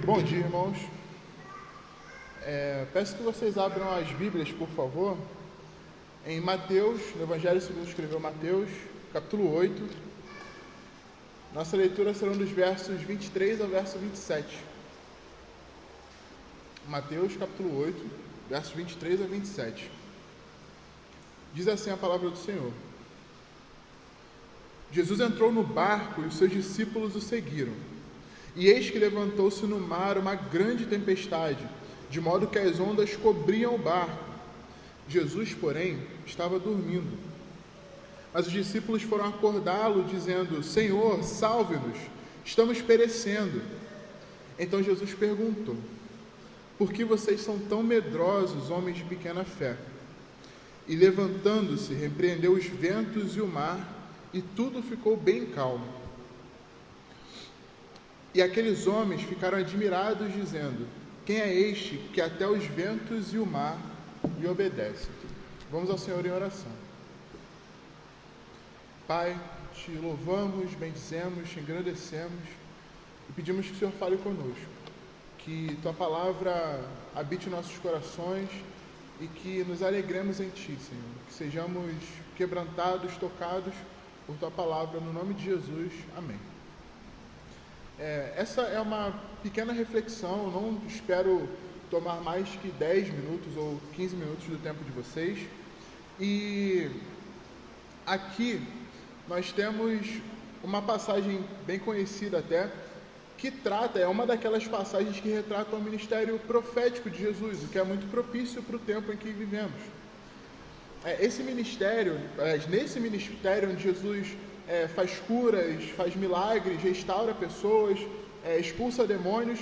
Bom dia, irmãos. Peço que vocês abram as Bíblias, por favor, em Mateus, no Evangelho segundo escreveu Mateus, capítulo 8. Nossa leitura será dos versos 23 ao verso 27. Mateus, capítulo 8, versos 23 a 27. Diz assim a palavra do Senhor. Jesus entrou no barco e os seus discípulos o seguiram. E eis que levantou-se no mar uma grande tempestade, de modo que as ondas cobriam o barco. Jesus, porém, estava dormindo. Mas os discípulos foram acordá-lo, dizendo: Senhor, salve-nos, estamos perecendo. Então Jesus perguntou: Por que vocês são tão medrosos, homens de pequena fé? E levantando-se, repreendeu os ventos e o mar, e tudo ficou bem calmo. E aqueles homens ficaram admirados, dizendo: Quem é este que até os ventos e o mar lhe obedecem? Vamos ao Senhor em oração. Pai, te louvamos, bendizemos, te engrandecemos e pedimos que o Senhor fale conosco, que tua palavra habite em nossos corações e que nos alegremos em ti, Senhor, que sejamos quebrantados, tocados por tua palavra, no nome de Jesus, amém. Essa é uma pequena reflexão, não espero tomar mais que 10 minutos ou 15 minutos do tempo de vocês. E aqui nós temos uma passagem bem conhecida até, que trata, é uma daquelas passagens que retratam o ministério profético de Jesus, o que é muito propício para o tempo em que vivemos. Nesse ministério onde Jesus faz curas, faz milagres, restaura pessoas, expulsa demônios.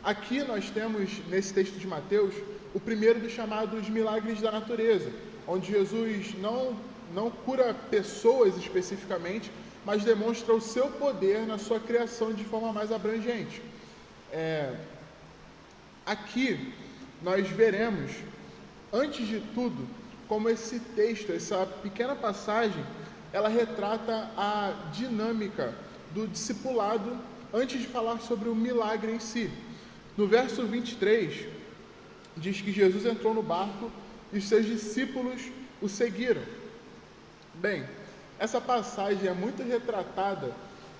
Aqui nós temos, nesse texto de Mateus, o primeiro dos chamados milagres da natureza, onde Jesus não cura pessoas especificamente, mas demonstra o seu poder na sua criação de forma mais abrangente. Aqui nós veremos, antes de tudo, como esse texto, essa pequena passagem, ela retrata a dinâmica do discipulado antes de falar sobre o milagre em si. No verso 23, diz que Jesus entrou no barco e os seus discípulos o seguiram. Bem, essa passagem é muito retratada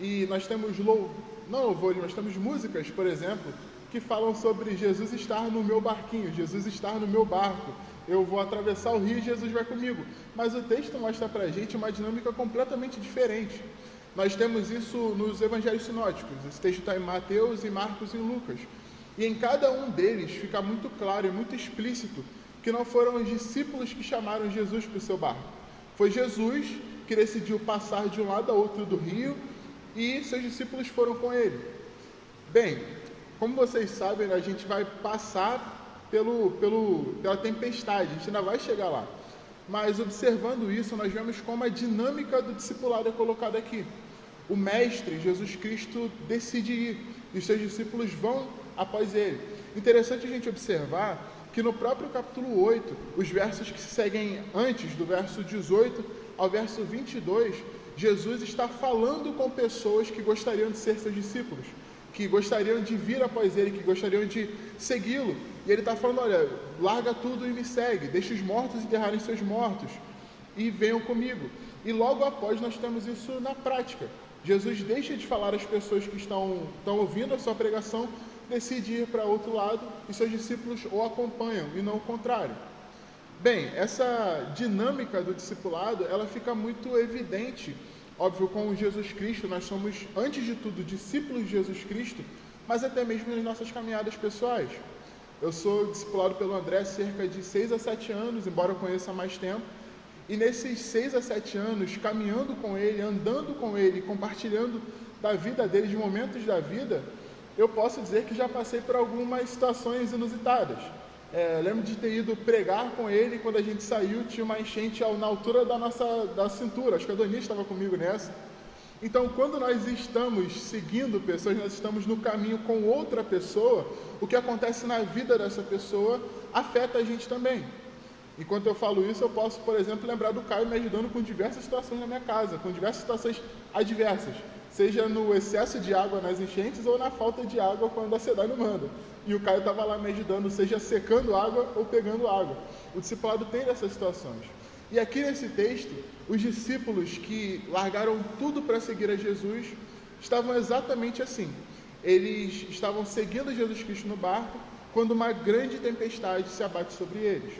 e nós temos nós temos músicas, por exemplo, que falam sobre Jesus estar no meu barquinho, Jesus estar no meu barco. Eu vou atravessar o rio e Jesus vai comigo. Mas o texto mostra para a gente uma dinâmica completamente diferente. Nós temos isso nos evangelhos sinóticos. Esse texto está em Mateus, em Marcos e em Lucas. E em cada um deles fica muito claro e muito explícito que não foram os discípulos que chamaram Jesus para o seu barco. Foi Jesus que decidiu passar de um lado a outro do rio e seus discípulos foram com ele. Bem, como vocês sabem, a gente vai passar pela tempestade, a gente ainda vai chegar lá. Mas observando isso, nós vemos como a dinâmica do discipulado é colocada aqui. O Mestre, Jesus Cristo, decide ir, e os seus discípulos vão após ele. Interessante a gente observar que no próprio capítulo 8, os versos que se seguem antes, do verso 18 ao verso 22, Jesus está falando com pessoas que gostariam de ser seus discípulos, que gostariam de vir após ele, que gostariam de segui-lo. E ele está falando: olha, larga tudo e me segue, deixa os mortos enterrarem seus mortos e venham comigo. E logo após nós temos isso na prática. Jesus deixa de falar às pessoas que estão ouvindo a sua pregação, decide ir para outro lado e seus discípulos o acompanham e não o contrário. Bem, essa dinâmica do discipulado, ela fica muito evidente, óbvio, com Jesus Cristo. Nós somos, antes de tudo, discípulos de Jesus Cristo, mas até mesmo nas nossas caminhadas pessoais. Eu sou discipulado pelo André há cerca de 6 a 7 anos, embora eu conheça há mais tempo. E nesses 6 a 7 anos, caminhando com ele, andando com ele, compartilhando da vida dele, de momentos da vida, eu posso dizer que já passei por algumas situações inusitadas. Lembro de ter ido pregar com ele, quando a gente saiu, tinha uma enchente na altura da cintura, acho que a Doninha estava comigo nessa. Então, quando nós estamos seguindo pessoas, nós estamos no caminho com outra pessoa, o que acontece na vida dessa pessoa afeta a gente também. Enquanto eu falo isso, eu posso, por exemplo, lembrar do Caio me ajudando com diversas situações na minha casa, com diversas situações adversas. seja no excesso de água nas enchentes ou na falta de água quando a SEDAI não manda. E o Caio estava lá me ajudando, seja secando água ou pegando água. O discipulado tem dessas situações. E aqui nesse texto, os discípulos que largaram tudo para seguir a Jesus estavam exatamente assim. Eles estavam seguindo Jesus Cristo no barco quando uma grande tempestade se abate sobre eles.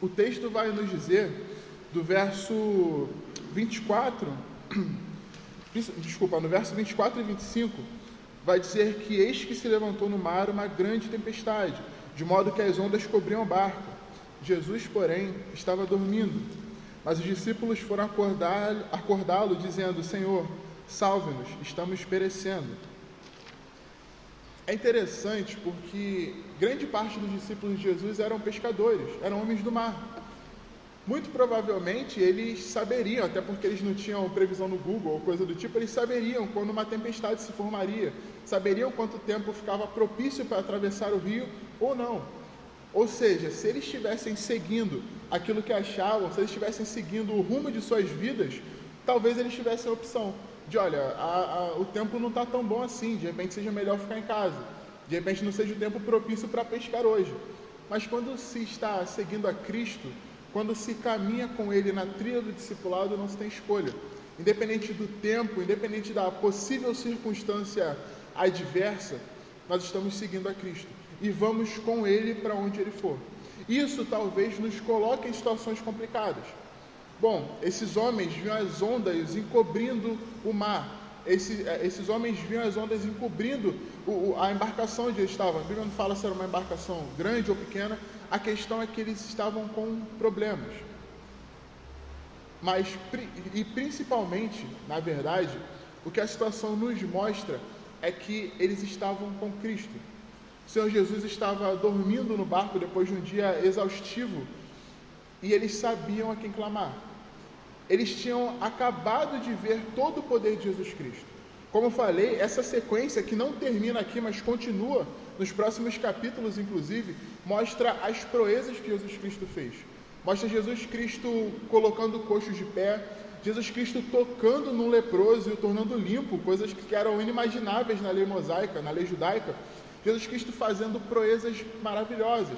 O texto vai nos dizer, do verso 24, no verso 24 e 25, vai dizer que eis que se levantou no mar uma grande tempestade, de modo que as ondas cobriam o barco. Jesus, porém, estava dormindo. Mas os discípulos foram acordá-lo, dizendo: Senhor, salve-nos, estamos perecendo. É interessante porque grande parte dos discípulos de Jesus eram pescadores, eram homens do mar. Muito provavelmente eles saberiam, até porque eles não tinham previsão no Google ou coisa do tipo, eles saberiam quando uma tempestade se formaria, saberiam quanto tempo ficava propício para atravessar o rio ou não. Ou seja, se eles estivessem seguindo aquilo que achavam, se eles estivessem seguindo o rumo de suas vidas, talvez eles tivessem a opção de, olha, o tempo não está tão bom assim, de repente seja melhor ficar em casa, de repente não seja o tempo propício para pescar hoje. Mas quando se está seguindo a Cristo, quando se caminha com Ele na trilha do discipulado, não se tem escolha. Independente do tempo, independente da possível circunstância adversa, nós estamos seguindo a Cristo e vamos com Ele para onde Ele for. Isso talvez nos coloque em situações complicadas. Bom, esses homens viam as ondas encobrindo o mar. Esses homens viam as ondas encobrindo a embarcação onde eles estavam. A Bíblia não fala se era uma embarcação grande ou pequena. A questão é que eles estavam com problemas. Mas, e principalmente, na verdade, o que a situação nos mostra é que eles estavam com Cristo. O Senhor Jesus estava dormindo no barco depois de um dia exaustivo e eles sabiam a quem clamar. Eles tinham acabado de ver todo o poder de Jesus Cristo. Como eu falei, essa sequência que não termina aqui, mas continua nos próximos capítulos, inclusive, mostra as proezas que Jesus Cristo fez. Mostra Jesus Cristo colocando coxos de pé, Jesus Cristo tocando num leproso e o tornando limpo, coisas que eram inimagináveis na lei mosaica, na lei judaica. Jesus Cristo fazendo proezas maravilhosas.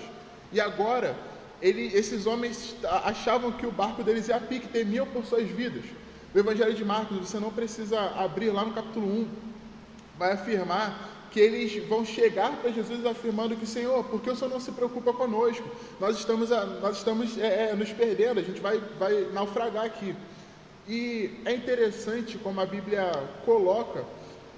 E agora, esses homens achavam que o barco deles ia a pique, temiam por suas vidas. O Evangelho de Marcos, você não precisa abrir lá no capítulo 1, vai afirmar que eles vão chegar para Jesus afirmando que, Senhor, por que o Senhor não se preocupa conosco? Nós estamos nos perdendo, a gente vai naufragar aqui. E é interessante como a Bíblia coloca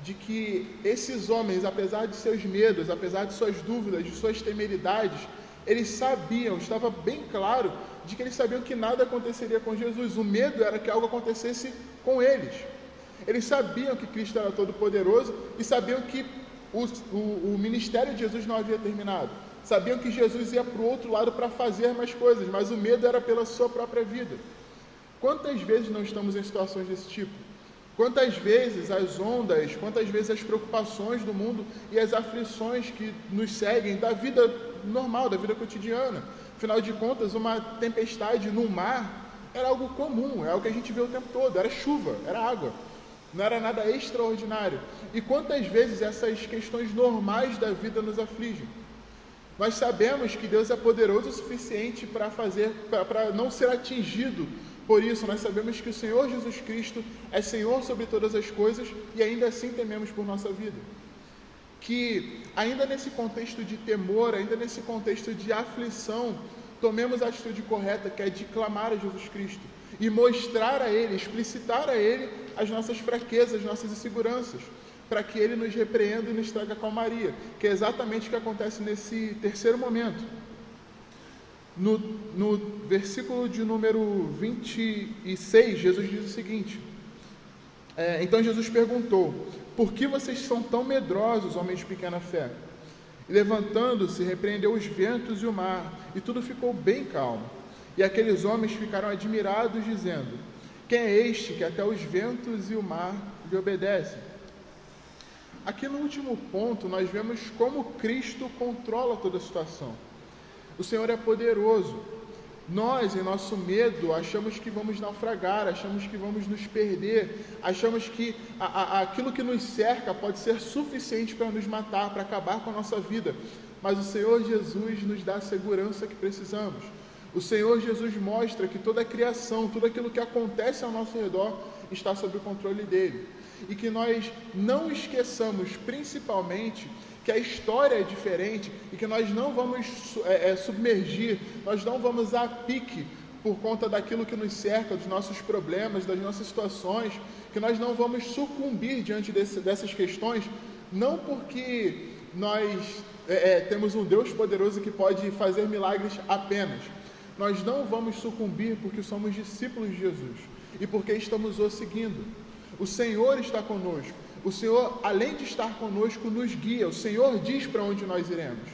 de que esses homens, apesar de seus medos, apesar de suas dúvidas, de suas temeridades, eles sabiam, estava bem claro, de que eles sabiam que nada aconteceria com Jesus. O medo era que algo acontecesse com eles. Eles sabiam que Cristo era todo-poderoso e sabiam que o ministério de Jesus não havia terminado. Sabiam que Jesus ia para o outro lado para fazer mais coisas, mas o medo era pela sua própria vida. Quantas vezes não estamos em situações desse tipo? Quantas vezes as ondas, quantas vezes as preocupações do mundo e as aflições que nos seguem da vida normal, da vida cotidiana. Afinal de contas, uma tempestade no mar era algo comum, é algo que a gente vê o tempo todo, era chuva, era água, não era nada extraordinário. E quantas vezes essas questões normais da vida nos afligem? Nós sabemos que Deus é poderoso o suficiente para não ser atingido por isso. Nós sabemos que o Senhor Jesus Cristo é Senhor sobre todas as coisas e ainda assim tememos por nossa vida. Que ainda nesse contexto de temor, ainda nesse contexto de aflição, tomemos a atitude correta, que é de clamar a Jesus Cristo e mostrar a Ele, explicitar a Ele as nossas fraquezas, nossas inseguranças, para que Ele nos repreenda e nos traga calmaria, que é exatamente o que acontece nesse terceiro momento. No versículo de número 26, Jesus diz o seguinte: então Jesus perguntou: por que vocês são tão medrosos, homens de pequena fé? E levantando-se, repreendeu os ventos e o mar, e tudo ficou bem calmo. E aqueles homens ficaram admirados, dizendo: quem é este que até os ventos e o mar lhe obedecem? Aqui no último ponto, nós vemos como Cristo controla toda a situação. O Senhor é poderoso. Nós, em nosso medo, achamos que vamos naufragar, achamos que vamos nos perder, achamos que aquilo que nos cerca pode ser suficiente para nos matar, para acabar com a nossa vida. Mas o Senhor Jesus nos dá a segurança que precisamos. O Senhor Jesus mostra que toda a criação, tudo aquilo que acontece ao nosso redor está sob o controle dele. E que nós não esqueçamos, principalmente, que a história é diferente e que nós não vamos submergir, nós não vamos a pique por conta daquilo que nos cerca, dos nossos problemas, das nossas situações, que nós não vamos sucumbir diante dessas questões, não porque nós temos um Deus poderoso que pode fazer milagres apenas. Nós não vamos sucumbir porque somos discípulos de Jesus e porque estamos o seguindo. O Senhor está conosco. O Senhor, além de estar conosco, nos guia. O Senhor diz para onde nós iremos.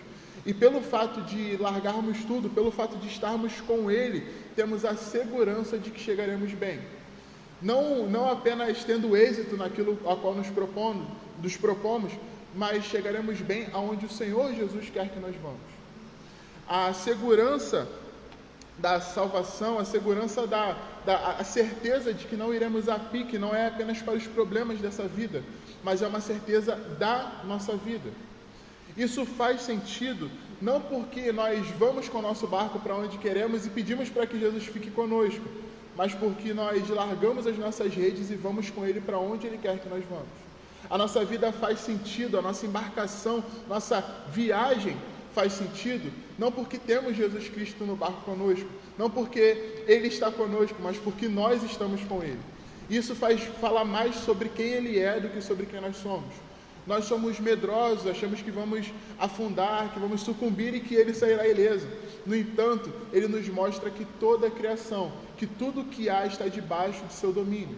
E pelo fato de largarmos tudo, pelo fato de estarmos com Ele, temos a segurança de que chegaremos bem. Não apenas tendo êxito naquilo a qual nos propomos, mas chegaremos bem aonde o Senhor Jesus quer que nós vamos. A segurança da salvação, a segurança a certeza de que não iremos a pique, não é apenas para os problemas dessa vida, mas é uma certeza da nossa vida. Isso faz sentido, não porque nós vamos com o nosso barco para onde queremos e pedimos para que Jesus fique conosco, mas porque nós largamos as nossas redes e vamos com Ele para onde Ele quer que nós vamos. A nossa vida faz sentido, a nossa embarcação, nossa viagem faz sentido, não porque temos Jesus Cristo no barco conosco, não porque Ele está conosco, mas porque nós estamos com Ele. Isso faz falar mais sobre quem Ele é do que sobre quem nós somos. Nós somos medrosos, achamos que vamos afundar, que vamos sucumbir e que Ele sairá ileso. No entanto, Ele nos mostra que toda a criação, que tudo que há está debaixo de seu domínio.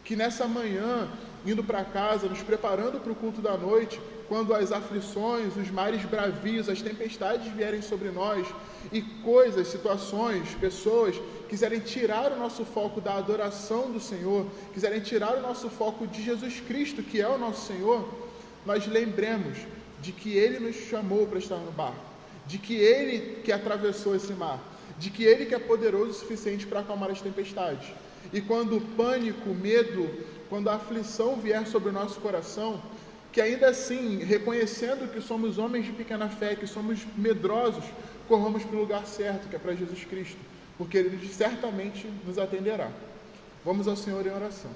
Que nessa manhã, indo para casa, nos preparando para o culto da noite, quando as aflições, os mares bravios, as tempestades vierem sobre nós e coisas, situações, pessoas quiserem tirar o nosso foco da adoração do Senhor, quiserem tirar o nosso foco de Jesus Cristo, que é o nosso Senhor, nós lembremos de que Ele nos chamou para estar no barco, de que Ele que atravessou esse mar, de que Ele que é poderoso o suficiente para acalmar as tempestades. E quando o pânico, o medo, quando a aflição vier sobre o nosso coração, que ainda assim, reconhecendo que somos homens de pequena fé, que somos medrosos, corramos para o lugar certo, que é para Jesus Cristo, porque Ele certamente nos atenderá. Vamos ao Senhor em oração.